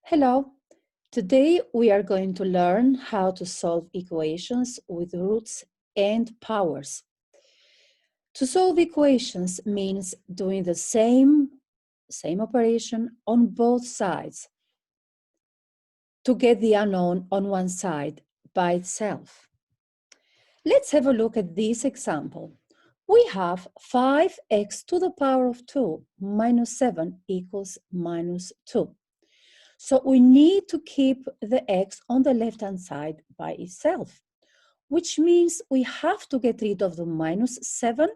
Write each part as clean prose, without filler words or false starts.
Hello. Today we are going to learn how to solve equations with roots and powers. To solve equations means doing the same operation on both sides to get the unknown on one side by itself. Let's have a look at this example. We have 5x to the power of 2 minus 7 equals minus 2. So we need to keep the x on the left-hand side by itself, which means we have to get rid of the minus 7,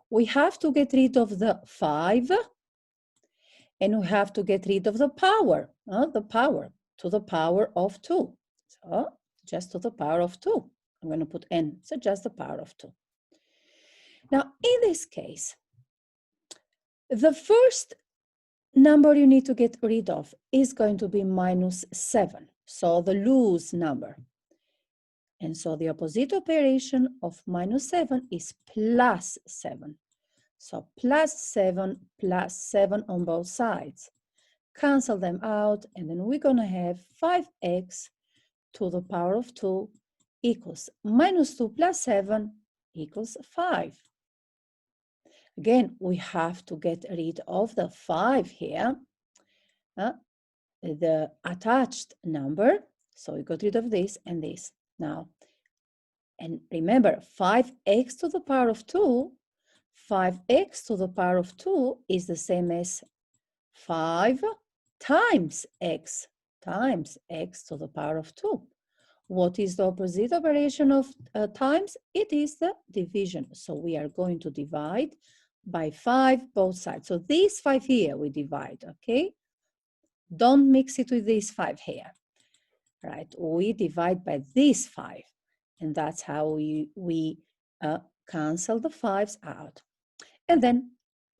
we have to get rid of the 5, and we have to get rid of the power to the power of 2. So just to the power of 2. I'm going to put n, so just the power of 2. Now, in this case, the first number you need to get rid of is going to be minus 7, so the loose number. And so the opposite operation of minus 7 is plus 7. So plus 7 on both sides. Cancel them out, and then we're going to have 5x to the power of 2 equals minus 2 plus 7 equals 5. Again, we have to get rid of the 5 here, the attached number. So we got rid of this and this. Now, and remember, 5x to the power of 2, 5x to the power of 2 is the same as 5 times x to the power of 2. What is the opposite operation of times? It is the division. So we are going to divide by 5 both sides. So this 5 here we divide, okay? Don't mix it with this 5 here, right? We divide by this 5. And that's how we cancel the 5s out. And then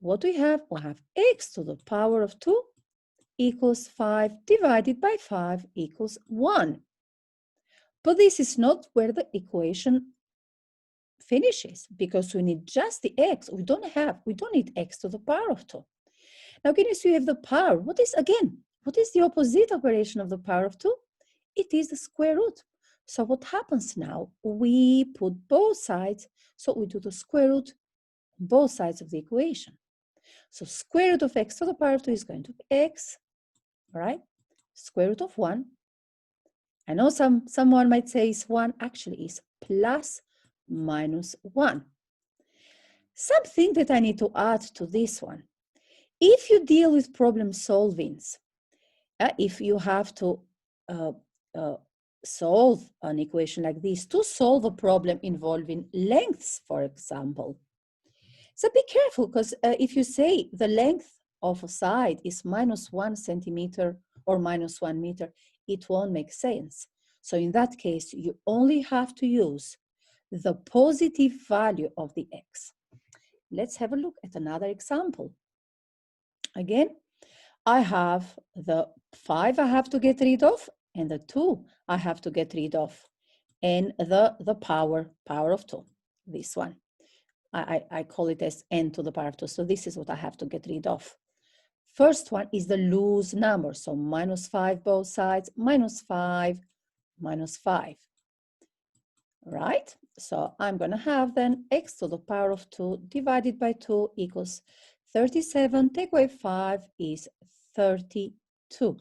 what we have x to the power of 2 equals 5 divided by 5 equals 1. But this is not where the equation finishes, because we need just the x. We don't need x to the power of 2. Now, again, as you have the power, what is the opposite operation of the power of 2? It is the square root. So what happens now? We put both sides, so we do the square root on both sides of the equation. So square root of x to the power of 2 is going to be x, all right? Square root of 1. I know someone might say it's 1, actually it's plus minus 1. Something that I need to add to this one. If you deal with problem solvings, if you have to solve an equation like this, to solve a problem involving lengths, for example. So be careful, because if you say the length of a side is minus 1 centimeter or minus 1 meter, it won't make sense. So in that case, you only have to use the positive value of the x. Let's have a look at another example. Again, I have the 5 I have to get rid of, and the 2 I have to get rid of, and the power of 2, this one. I call it as n to the power of 2, so this is what I have to get rid of. First one is the loose number, so minus 5 both sides, minus 5, right? So I'm going to have then x to the power of 2 divided by 2 equals 37, take away 5 is 32.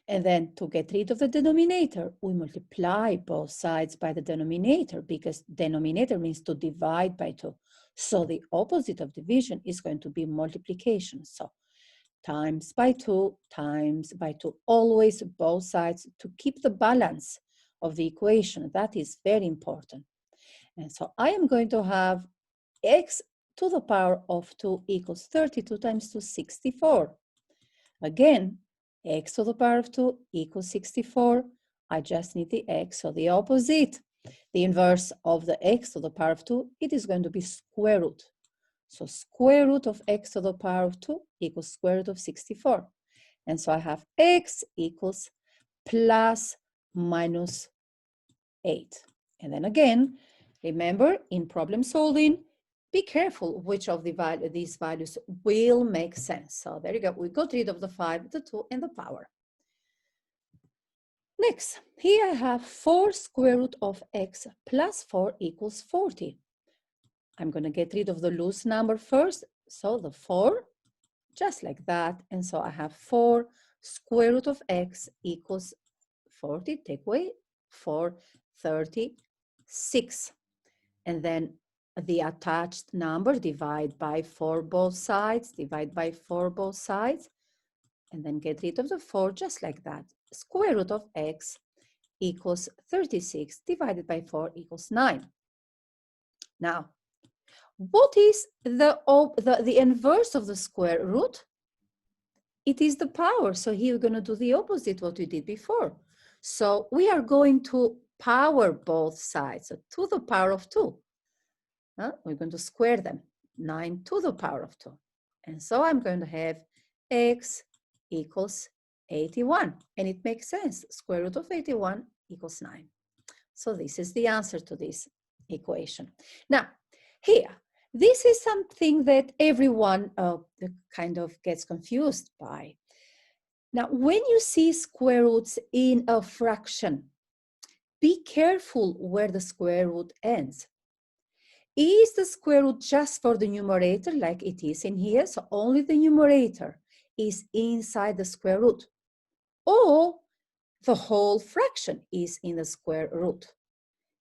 And then to get rid of the denominator, we multiply both sides by the denominator, because denominator means to divide by 2. So the opposite of division is going to be multiplication. So times by 2, always both sides to keep the balance of the equation. That is very important. And so I am going to have x to the power of 2 equals 32 times 2, 64. Again, x to the power of 2 equals 64. I just need the x, so the opposite, the inverse of the x to the power of 2, it is going to be square root. So square root of x to the power of 2 equals square root of 64. And so I have x equals plus minus 8. And then again, remember, in problem solving, be careful which of these values will make sense. So there you go. We got rid of the 5, the 2, and the power. Next, here I have 4 square root of x plus 4 equals 40. I'm going to get rid of the loose number first. So the 4, just like that. And so I have 4 square root of x equals 40. Take away 4, 36. And then the attached number, divide by 4 both sides, divide by 4 both sides, and then get rid of the 4 just like that. Square root of x equals 36 divided by 4 equals 9. Now, what is the inverse of the square root? It is the power. So here we're going to do the opposite what we did before. So we are going to power both sides. So to the power of 2. We're going to square them. 9 to the power of 2. And so I'm going to have x equals 81. And it makes sense. Square root of 81 equals 9. So this is the answer to this equation. Now, here, this is something that everyone kind of gets confused by. Now, when you see square roots in a fraction, be careful where the square root ends. Is the square root just for the numerator like it is in here? So only the numerator is inside the square root. Or the whole fraction is in the square root.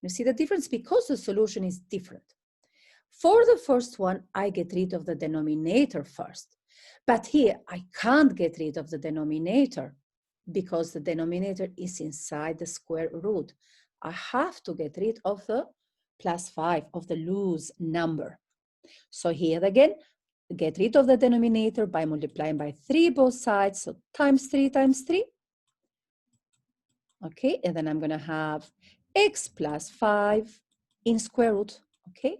You see the difference? Because the solution is different. For the first one, I get rid of the denominator first. But here, I can't get rid of the denominator because the denominator is inside the square root. I have to get rid of the plus 5, of the loose number. So here again, get rid of the denominator by multiplying by 3 both sides. So times 3 times 3. Okay, and then I'm going to have x plus 5 in square root, okay,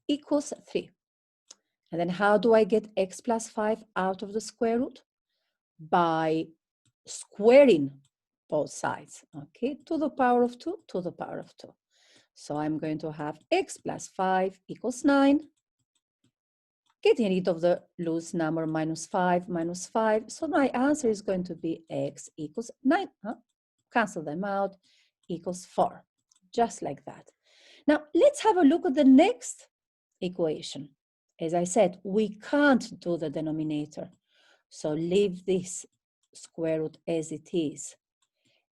equals 3. And then how do I get x plus 5 out of the square root? By squaring both sides, okay, to the power of 2, to the power of 2. So I'm going to have x plus 5 equals 9. Getting rid of the loose number minus 5, minus 5. So my answer is going to be x equals 9. Cancel them out, equals 4. Just like that. Now, let's have a look at the next equation. As I said, we can't do the denominator. So leave this square root as it is.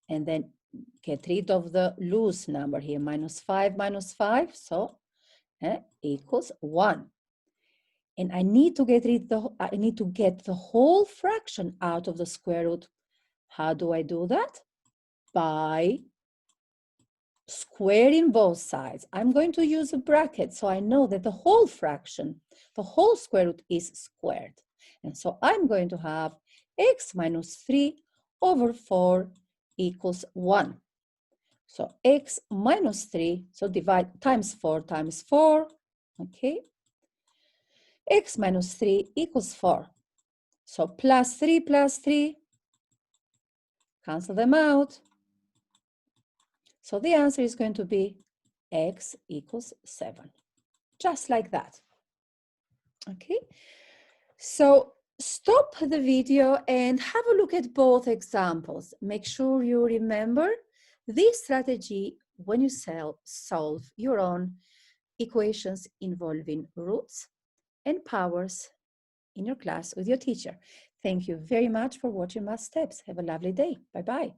And then get rid of the loose number here, minus 5, so equals 1. And I need to get the whole fraction out of the square root. How do I do that? By squaring both sides. I'm going to use a bracket so I know that the whole fraction, the whole square root is squared. And so I'm going to have x minus 3 over 4 equals 1. So x minus 3, so divide times 4, okay? X minus 3 equals 4. So plus 3, cancel them out. So the answer is going to be x equals 7. Just like that. Okay? So stop the video and have a look at both examples. Make sure you remember this strategy when you solve your own equations involving roots and powers in your class with your teacher. Thank you very much for watching Mathssteps. Have a lovely day. Bye-bye.